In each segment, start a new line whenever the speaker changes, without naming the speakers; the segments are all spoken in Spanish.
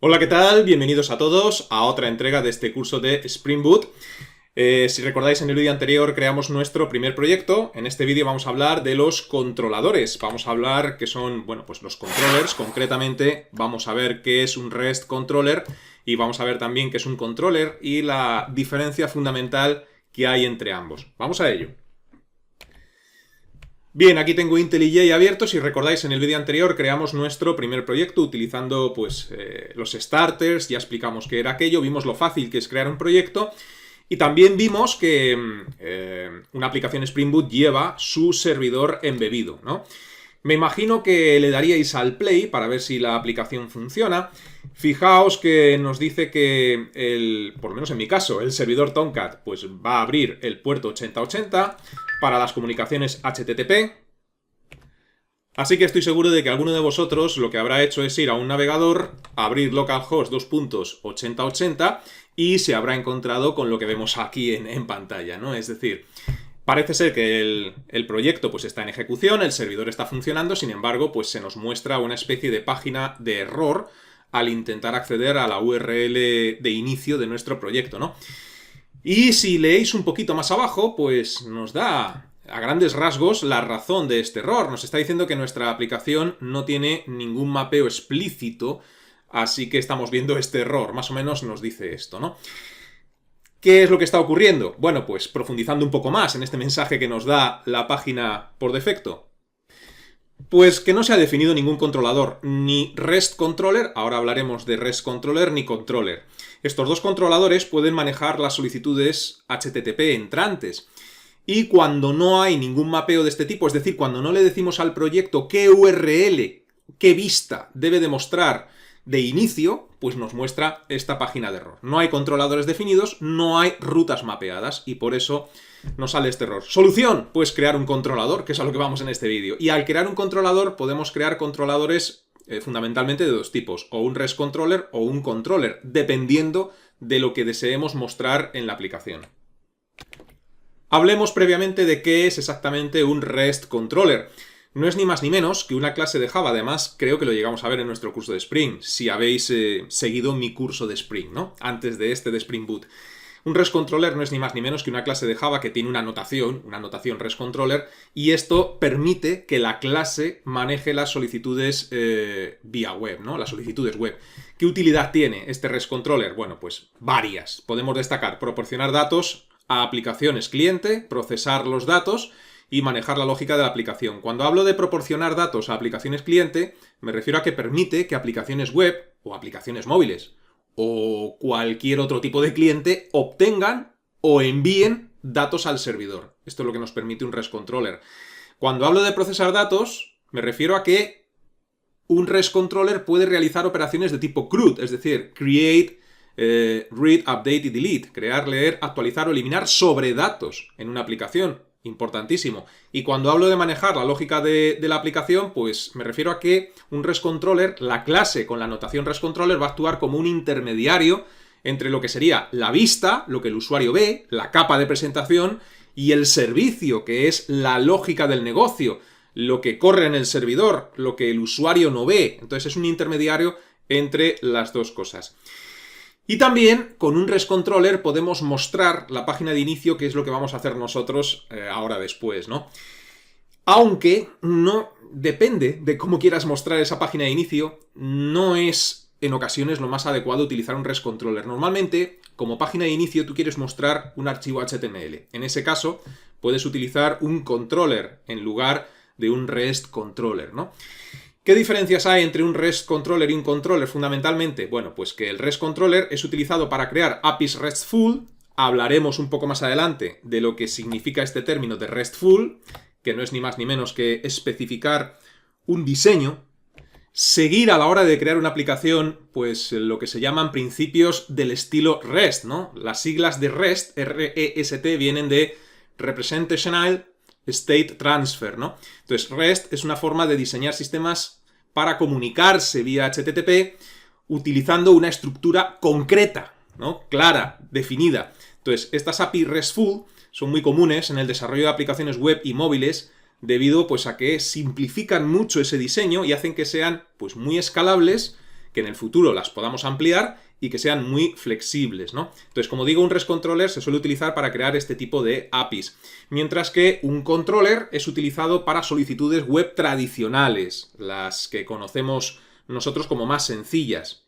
Hola, ¿qué tal? Bienvenidos a todos a otra entrega de este curso de Spring Boot. Si recordáis, en el vídeo anterior creamos nuestro primer proyecto. En este vídeo vamos a hablar de los controladores. Vamos a hablar qué son, bueno, pues los controllers. Concretamente, vamos a ver qué es un REST controller y vamos a ver también qué es un controller y la diferencia fundamental que hay entre ambos. Vamos a ello. Bien, aquí tengo IntelliJ abierto. Si recordáis, en el vídeo anterior creamos nuestro primer proyecto utilizando pues los starters, ya explicamos qué era aquello, vimos lo fácil que es crear un proyecto y también vimos que una aplicación Spring Boot lleva su servidor embebido, ¿no? Me imagino que le daríais al play para ver si la aplicación funciona. Fijaos que nos dice que, por lo menos en mi caso, el servidor Tomcat pues va a abrir el puerto 8080 para las comunicaciones HTTP. Así que estoy seguro de que alguno de vosotros lo que habrá hecho es ir a un navegador, abrir localhost 2.8080 y se habrá encontrado con lo que vemos aquí en pantalla, ¿no? Es decir, parece ser que el proyecto pues está en ejecución, el servidor está funcionando, sin embargo, pues se nos muestra una especie de página de error al intentar acceder a la URL de inicio de nuestro proyecto, ¿no? Y si leéis un poquito más abajo, pues nos da a grandes rasgos la razón de este error. Nos está diciendo que nuestra aplicación no tiene ningún mapeo explícito, así que estamos viendo este error. Más o menos nos dice esto, ¿no? ¿Qué es lo que está ocurriendo? Bueno, pues profundizando un poco más en este mensaje que nos da la página por defecto. Pues que no se ha definido ningún controlador, ni REST controller, ahora hablaremos de REST controller, ni controller. Estos dos controladores pueden manejar las solicitudes HTTP entrantes. Y cuando no hay ningún mapeo de este tipo, es decir, cuando no le decimos al proyecto qué URL, qué vista debe demostrar de inicio, pues nos muestra esta página de error. No hay controladores definidos, no hay rutas mapeadas y por eso nos sale este error. ¿Solución? Pues crear un controlador, que es a lo que vamos en este vídeo. Y al crear un controlador podemos crear controladores fundamentalmente de dos tipos, o un REST controller o un controller, dependiendo de lo que deseemos mostrar en la aplicación. Hablemos previamente de qué es exactamente un REST controller. No es ni más ni menos que una clase de Java, además creo que lo llegamos a ver en nuestro curso de Spring, si habéis seguido mi curso de Spring, ¿no? Antes de este de Spring Boot. Un REST controller no es ni más ni menos que una clase de Java que tiene una notación REST controller, y esto permite que la clase maneje las solicitudes vía web, ¿no? Las solicitudes web. ¿Qué utilidad tiene este REST controller? Bueno, pues varias. Podemos destacar proporcionar datos a aplicaciones cliente, procesar los datos y manejar la lógica de la aplicación. Cuando hablo de proporcionar datos a aplicaciones cliente, me refiero a que permite que aplicaciones web o aplicaciones móviles o cualquier otro tipo de cliente obtengan o envíen datos al servidor. Esto es lo que nos permite un REST controller. Cuando hablo de procesar datos, me refiero a que un REST controller puede realizar operaciones de tipo CRUD, es decir, create, read, update y delete, crear, leer, actualizar o eliminar sobre datos en una aplicación. Importantísimo. Y cuando hablo de manejar la lógica de la aplicación, pues me refiero a que un REST controller, la clase con la notación REST controller, va a actuar como un intermediario entre lo que sería la vista, lo que el usuario ve, la capa de presentación, y el servicio, que es la lógica del negocio, lo que corre en el servidor, lo que el usuario no ve. Entonces es un intermediario entre las dos cosas. Y también con un REST controller podemos mostrar la página de inicio, que es lo que vamos a hacer nosotros ahora después, ¿no? Aunque no depende de cómo quieras mostrar esa página de inicio, no es en ocasiones lo más adecuado utilizar un REST controller. Normalmente, como página de inicio, tú quieres mostrar un archivo HTML. En ese caso, puedes utilizar un controller en lugar de un REST controller, ¿no? ¿Qué diferencias hay entre un REST controller y un controller fundamentalmente? Bueno, pues que el REST controller es utilizado para crear APIs RESTful. Hablaremos un poco más adelante de lo que significa este término de RESTful, que no es ni más ni menos que especificar un diseño, seguir a la hora de crear una aplicación, pues lo que se llaman principios del estilo REST, ¿no? Las siglas de REST, R-E-S-T, vienen de Representational State Transfer, ¿no? Entonces, REST es una forma de diseñar sistemas para comunicarse vía HTTP utilizando una estructura concreta, ¿no? Clara, definida. Entonces, estas API RESTful son muy comunes en el desarrollo de aplicaciones web y móviles debido pues, a que simplifican mucho ese diseño y hacen que sean pues, muy escalables, que en el futuro las podamos ampliar y que sean muy flexibles, ¿no? Entonces, como digo, un REST controller se suele utilizar para crear este tipo de APIs, mientras que un controller es utilizado para solicitudes web tradicionales, las que conocemos nosotros como más sencillas.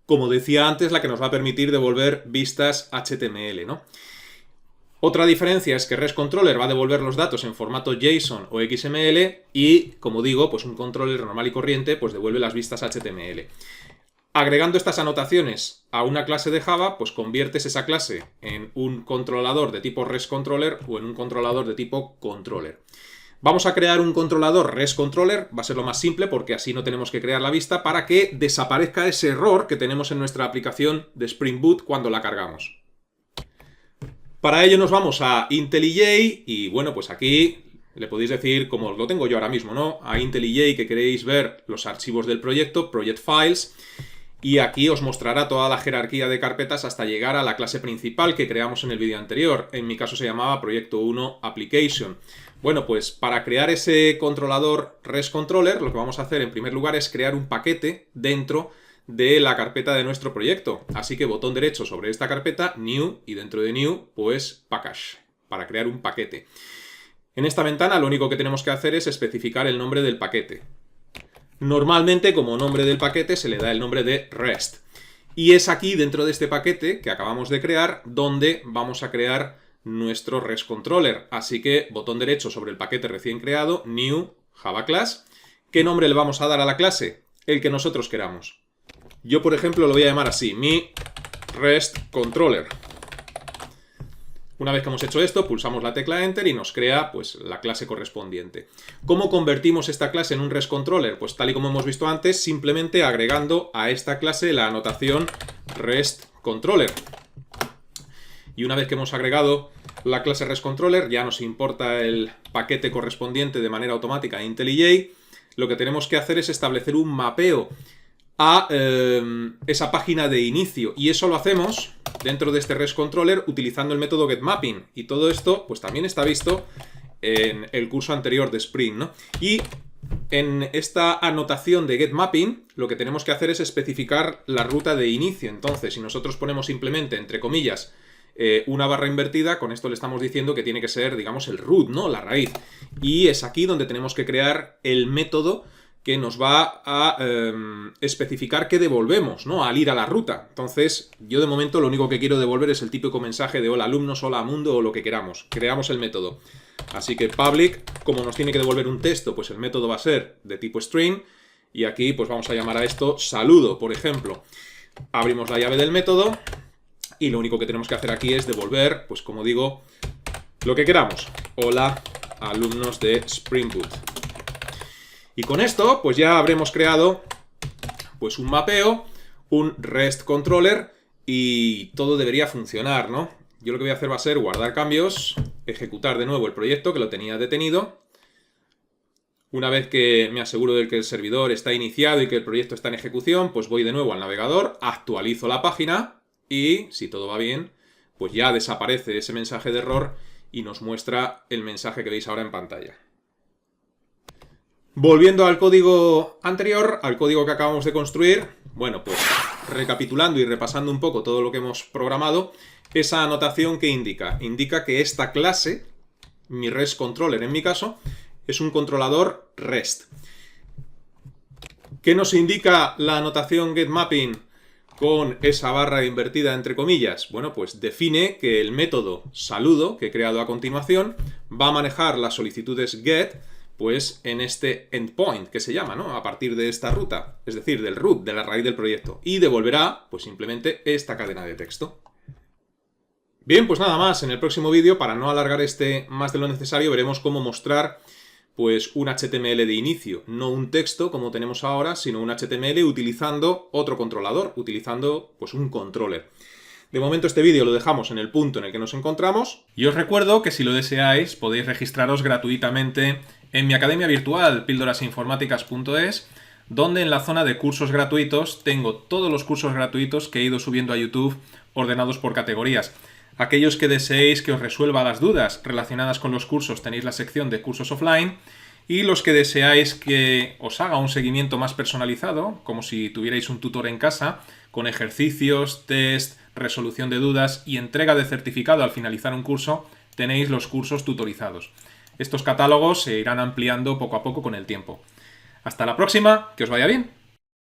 Como decía antes, la que nos va a permitir devolver vistas HTML, ¿no? Otra diferencia es que REST Controller va a devolver los datos en formato JSON o XML y, como digo, pues un controller normal y corriente pues devuelve las vistas HTML. Agregando estas anotaciones a una clase de Java, pues conviertes esa clase en un controlador de tipo REST Controller o en un controlador de tipo Controller. Vamos a crear un controlador REST Controller, va a ser lo más simple porque así no tenemos que crear la vista para que desaparezca ese error que tenemos en nuestra aplicación de Spring Boot cuando la cargamos. Para ello nos vamos a IntelliJ y bueno, pues aquí le podéis decir, como lo tengo yo ahora mismo, ¿no? A IntelliJ que queréis ver los archivos del proyecto, Project Files, y aquí os mostrará toda la jerarquía de carpetas hasta llegar a la clase principal que creamos en el vídeo anterior. En mi caso se llamaba Proyecto 1 Application. Bueno, pues para crear ese controlador REST Controller, lo que vamos a hacer en primer lugar es crear un paquete dentro de la carpeta de nuestro proyecto. Así que botón derecho sobre esta carpeta, New, y dentro de New, pues Package, para crear un paquete. En esta ventana lo único que tenemos que hacer es especificar el nombre del paquete. Normalmente como nombre del paquete se le da el nombre de REST. Y es aquí dentro de este paquete que acabamos de crear donde vamos a crear nuestro REST Controller. Así que botón derecho sobre el paquete recién creado, New, Java Class. ¿Qué nombre le vamos a dar a la clase? El que nosotros queramos. Yo, por ejemplo, lo voy a llamar así, mi REST Controller. Una vez que hemos hecho esto, pulsamos la tecla Enter y nos crea pues, la clase correspondiente. ¿Cómo convertimos esta clase en un REST Controller? Pues tal y como hemos visto antes, simplemente agregando a esta clase la anotación REST Controller. Y una vez que hemos agregado la clase REST Controller, ya nos importa el paquete correspondiente de manera automática a IntelliJ. Lo que tenemos que hacer es establecer un mapeo a esa página de inicio, y eso lo hacemos dentro de este REST Controller utilizando el método getMapping, y todo esto pues también está visto en el curso anterior de Spring, ¿no? Y en esta anotación de getMapping lo que tenemos que hacer es especificar la ruta de inicio. Entonces, si nosotros ponemos simplemente entre comillas una barra invertida, con esto le estamos diciendo que tiene que ser, digamos, el root, ¿no? La raíz, y es aquí donde tenemos que crear el método que nos va a especificar qué devolvemos, ¿no? Al ir a la ruta. Entonces, yo de momento lo único que quiero devolver es el típico mensaje de hola alumnos, hola mundo o lo que queramos. Creamos el método. Así que public, como nos tiene que devolver un texto, pues el método va a ser de tipo string. Y aquí pues vamos a llamar a esto saludo, por ejemplo. Abrimos la llave del método y lo único que tenemos que hacer aquí es devolver, pues como digo, lo que queramos. Hola alumnos de Spring Boot. Y con esto, pues ya habremos creado pues un mapeo, un REST Controller y todo debería funcionar, ¿no? Yo lo que voy a hacer va a ser guardar cambios, ejecutar de nuevo el proyecto que lo tenía detenido. Una vez que me aseguro de que el servidor está iniciado y que el proyecto está en ejecución, pues voy de nuevo al navegador, actualizo la página y, si todo va bien, pues ya desaparece ese mensaje de error y nos muestra el mensaje que veis ahora en pantalla. Volviendo al código anterior, al código que acabamos de construir, bueno, pues recapitulando y repasando un poco todo lo que hemos programado, esa anotación que indica que esta clase, mi REST Controller en mi caso, es un controlador REST. ¿Qué nos indica la anotación getMapping con esa barra invertida entre comillas? Bueno, pues define que el método saludo que he creado a continuación va a manejar las solicitudes get pues en este endpoint que se llama, ¿no? A partir de esta ruta, es decir, del root, de la raíz del proyecto, y devolverá pues simplemente esta cadena de texto. Bien, pues nada más. En el próximo vídeo, para no alargar este más de lo necesario, veremos cómo mostrar pues un HTML de inicio, no un texto como tenemos ahora, sino un HTML utilizando otro controlador, utilizando pues un controller. De momento este vídeo lo dejamos en el punto en el que nos encontramos. Y os recuerdo que si lo deseáis podéis registraros gratuitamente en mi academia virtual, píldorasinformáticas.es, donde en la zona de cursos gratuitos tengo todos los cursos gratuitos que he ido subiendo a YouTube ordenados por categorías. Aquellos que deseéis que os resuelva las dudas relacionadas con los cursos tenéis la sección de cursos offline Y los que deseáis que os haga un seguimiento más personalizado, como si tuvierais un tutor en casa, con ejercicios, test, resolución de dudas y entrega de certificado al finalizar un curso, tenéis los cursos tutorizados. Estos catálogos se irán ampliando poco a poco con el tiempo. Hasta la próxima, que os vaya bien.